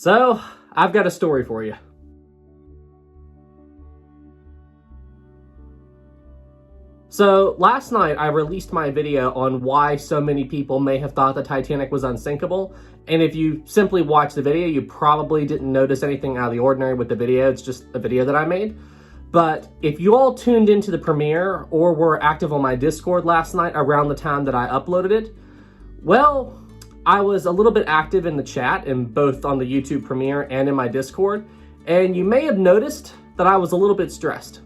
So, I've got a story for you. So, last night I released my video on why so many people may have thought the Titanic was unsinkable. And if you simply watch the video, you probably didn't notice anything out of the ordinary with the video. It's just a video that I made. But if you all tuned into the premiere or were active on my Discord last night around the time that I uploaded it, well, I was a little bit active in the chat, in both on the YouTube premiere and in my Discord, and you may have noticed that I was a little bit stressed.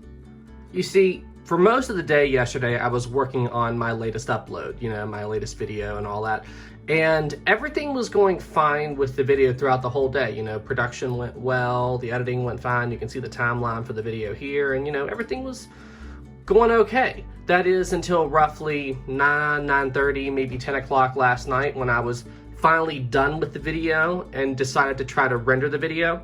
You see, for most of the day yesterday, I was working on my latest upload, my latest video and all that, and everything was going fine with the video throughout the whole day. Production went well, the editing went fine, you can see the timeline for the video here, and everything was going okay. That is until roughly 9:30, maybe 10 o'clock last night, when I was finally done with the video and decided to try to render the video.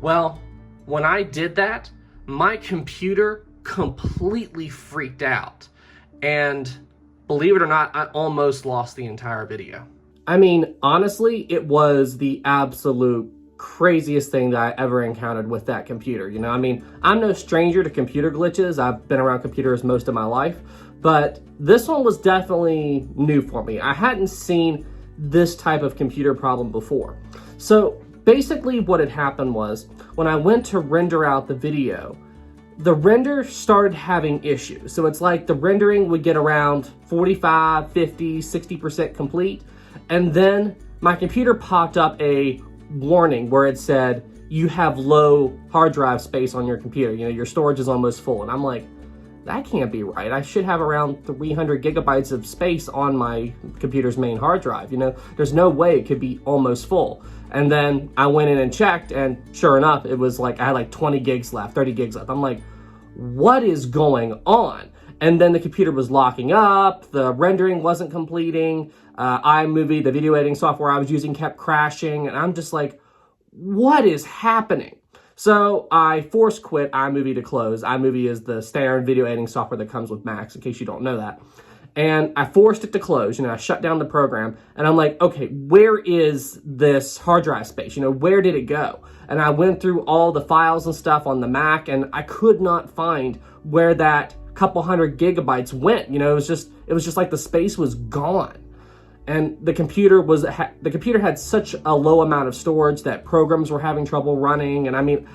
Well, when I did that, my computer completely freaked out. And believe it or not, I almost lost the entire video. I mean, honestly, it was the absolute craziest thing that I ever encountered with that computer. I mean, I'm no stranger to computer glitches. I've been around computers most of my life, but this one was definitely new for me. I hadn't seen this type of computer problem before. So basically what had happened was, when I went to render out the video, the render started having issues. So it's like the rendering would get around 45, 50, 60% complete, and then my computer popped up a warning where it said, you have low hard drive space on your computer. Your storage is almost full. And I'm like, that can't be right. I should have around 300 gigabytes of space on my computer's main hard drive. There's no way it could be almost full. And then I went in and checked, and sure enough, it was like I had like 20 gigs left, 30 gigs left. I'm like, what is going on? And then the computer was locking up, the rendering wasn't completing, iMovie, the video editing software I was using, kept crashing, and I'm just like, what is happening? So I force quit iMovie to close. iMovie is the standard video editing software that comes with Macs, in case you don't know that. And I forced it to close, I shut down the program, and I'm like, okay, where is this hard drive space? Where did it go? And I went through all the files and stuff on the Mac, and I could not find where that couple hundred gigabytes went. It was just like the space was gone. And the computer had such a low amount of storage that programs were having trouble running. And I mean,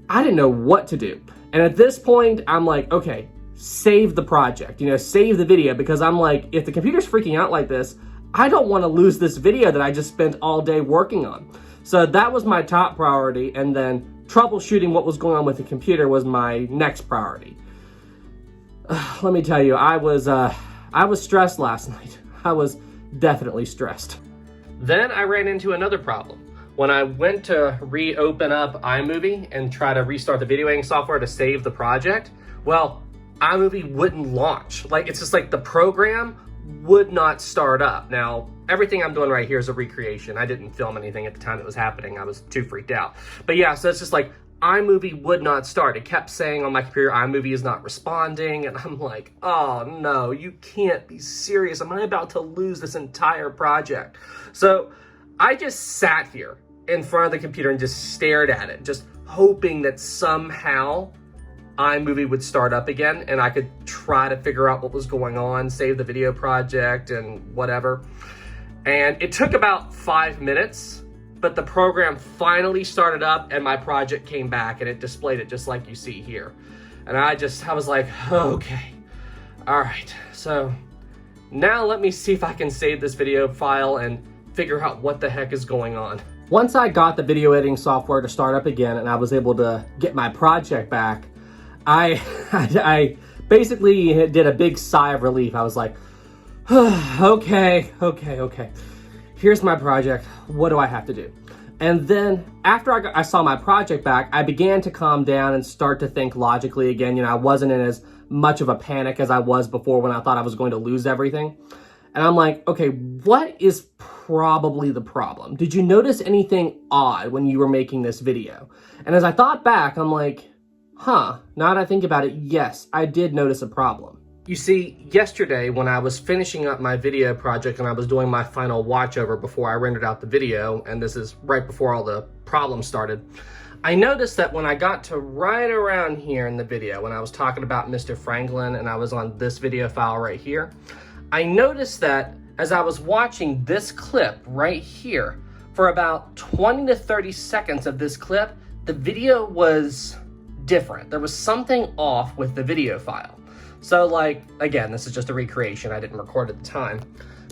I didn't know what to do. And at this point, I'm like, okay, save the project, save the video, because I'm like, if the computer's freaking out like this, I don't want to lose this video that I just spent all day working on. So that was my top priority. And then troubleshooting what was going on with the computer was my next priority. Let me tell you, I was stressed last night. I was definitely stressed. Then I ran into another problem. When I went to reopen up iMovie and try to restart the video editing software to save the project, well, iMovie wouldn't launch. It's just like the program would not start up. Now, everything I'm doing right here is a recreation. I didn't film anything at the time it was happening. I was too freaked out. But yeah, so it's just like iMovie would not start. It kept saying on my computer, iMovie is not responding. And I'm like, oh no, you can't be serious. Am I about to lose this entire project? So I just sat here in front of the computer and just stared at it, just hoping that somehow iMovie would start up again and I could try to figure out what was going on, save the video project and whatever. And it took about 5 minutes, but the program finally started up and my project came back and it displayed it just like you see here. And I was like, okay, all right. So now let me see if I can save this video file and figure out what the heck is going on. Once I got the video editing software to start up again and I was able to get my project back, I basically did a big sigh of relief. I was like, okay. Here's my project. What do I have to do? And then after I saw my project back, I began to calm down and start to think logically again. I wasn't in as much of a panic as I was before when I thought I was going to lose everything. And I'm like, okay, what is probably the problem? Did you notice anything odd when you were making this video? And as I thought back, I'm like, now that I think about it, yes, I did notice a problem. You see, yesterday when I was finishing up my video project and I was doing my final watch over before I rendered out the video, and this is right before all the problems started, I noticed that when I got to right around here in the video, when I was talking about Mr. Franklin and I was on this video file right here, I noticed that as I was watching this clip right here, for about 20 to 30 seconds of this clip, the video was different. There was something off with the video file. So like, again, this is just a recreation, I didn't record at the time,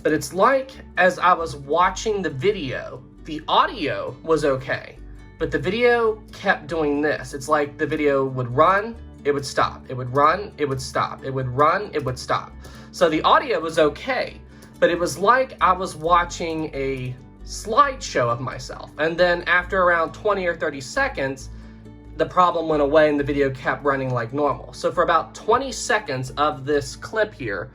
but it's like as I was watching the video, the audio was okay, but the video kept doing this. It's like the video would run, it would stop, it would run, it would stop, it would run, it would stop. So the audio was okay, but it was like I was watching a slideshow of myself. And then after around 20 or 30 seconds, the problem went away and the video kept running like normal. So for about 20 seconds of this clip here,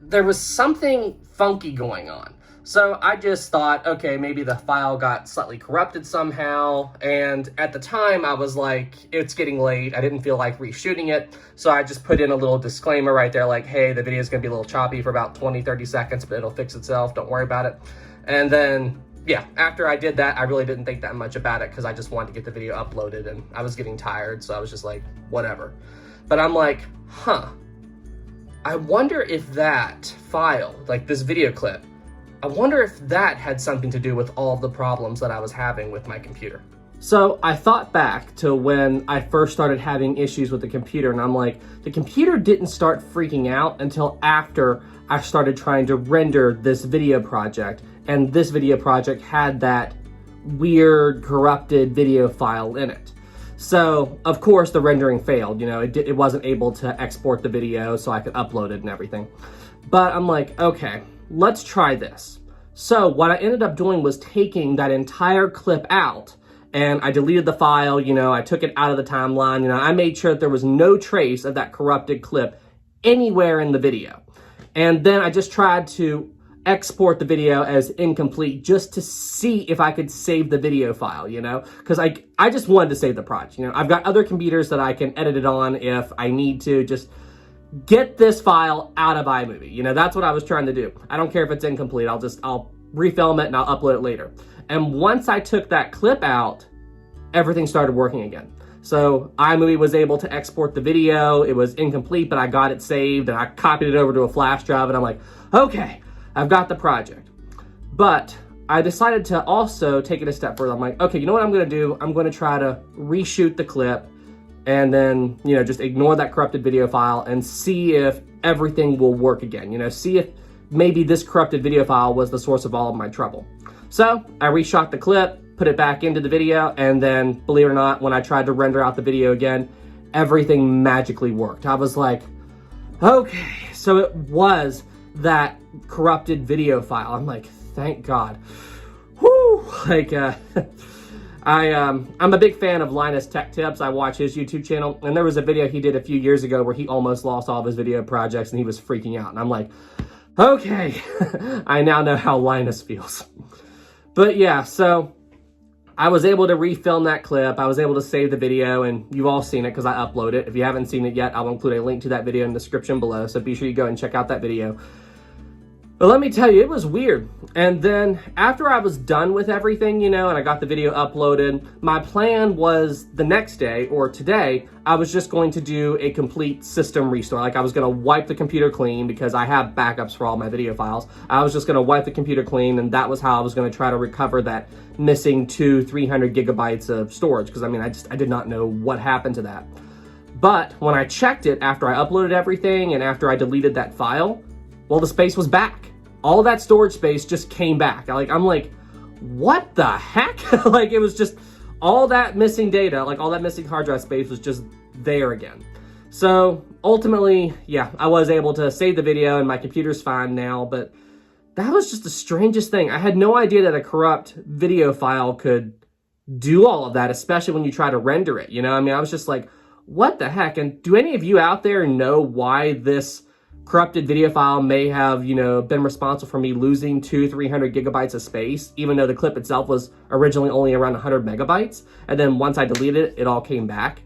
there was something funky going on. So I just thought, okay, maybe the file got slightly corrupted somehow. And at the time I was like, it's getting late. I didn't feel like reshooting it. So I just put in a little disclaimer right there like, hey, the video is gonna be a little choppy for about 20, 30 seconds, but it'll fix itself. Don't worry about it. And then yeah, after I did that, I really didn't think that much about it because I just wanted to get the video uploaded and I was getting tired, so I was just like, whatever. But I'm like, I wonder if that file, like this video clip, I wonder if that had something to do with all of the problems that I was having with my computer. So I thought back to when I first started having issues with the computer, and I'm like, the computer didn't start freaking out until after I started trying to render this video project. And this video project had that weird corrupted video file in it. So of course the rendering failed, you know, it wasn't able to export the video so I could upload it and everything. But I'm like, okay, let's try this. So what I ended up doing was taking that entire clip out and I deleted the file, you know, I took it out of the timeline, you know, I made sure that there was no trace of that corrupted clip anywhere in the video. And then I just tried to export the video as incomplete just to see if I could save the video file, you know, because I just wanted to save the project. You know, I've got other computers that I can edit it on if I need to. Just get this file out of iMovie. You know, that's what I was trying to do. I don't care if it's incomplete. I'll refilm it and I'll upload it later. And once I took that clip out, everything started working again. So iMovie was able to export the video. It was incomplete, but I got it saved and I copied it over to a flash drive and I'm like, okay, I've got the project. But I decided to also take it a step further. I'm like, okay, you know what I'm gonna do? I'm gonna try to reshoot the clip and then, you know, just ignore that corrupted video file and see if everything will work again. You know, see if maybe this corrupted video file was the source of all of my trouble. So I reshot the clip, put it back into the video, and then, believe it or not, when I tried to render out the video again, everything magically worked. I was like, okay, so it was that corrupted video file. I'm like, thank God. Whoo! Like, I'm a big fan of Linus Tech Tips. I watch his YouTube channel, and there was a video he did a few years ago where he almost lost all of his video projects, and he was freaking out. And I'm like, okay, I now know how Linus feels. But yeah, so I was able to refilm that clip. I was able to save the video, and you've all seen it because I upload it. If you haven't seen it yet, I'll include a link to that video in the description below, so be sure you go and check out that video. But let me tell you, it was weird. And then after I was done with everything, you know, and I got the video uploaded, my plan was the next day, or today, I was just going to do a complete system restore. Like, I was gonna wipe the computer clean because I have backups for all my video files. I was just gonna wipe the computer clean, and that was how I was gonna try to recover that missing 300 gigabytes of storage. Because I mean, I did not know what happened to that. But when I checked it after I uploaded everything and after I deleted that file, well, the space was back. All that storage space just came back. I'm like, what the heck? Like, it was just all that missing data, like all that missing hard drive space was just there again. So ultimately, yeah, I was able to save the video and my computer's fine now, but that was just the strangest thing. I had no idea that a corrupt video file could do all of that, especially when you try to render it. You know, I mean, I was just like, what the heck? And do any of you out there know why this corrupted video file may have, you know, been responsible for me losing 300 gigabytes of space, even though the clip itself was originally only around 100 megabytes. And then once I deleted it, it all came back.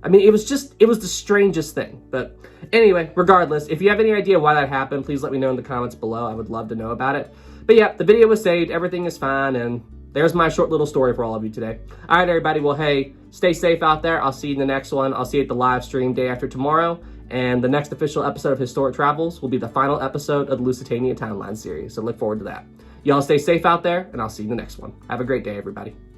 I mean, it was the strangest thing. But anyway, regardless, if you have any idea why that happened, please let me know in the comments below. I would love to know about it. But yeah, the video was saved. Everything is fine. And there's my short little story for all of you today. All right, everybody. Well, hey, stay safe out there. I'll see you in the next one. I'll see you at the live stream day after tomorrow. And the next official episode of Historic Travels will be the final episode of the Lusitania Timeline series. So look forward to that. Y'all stay safe out there, and I'll see you in the next one. Have a great day, everybody.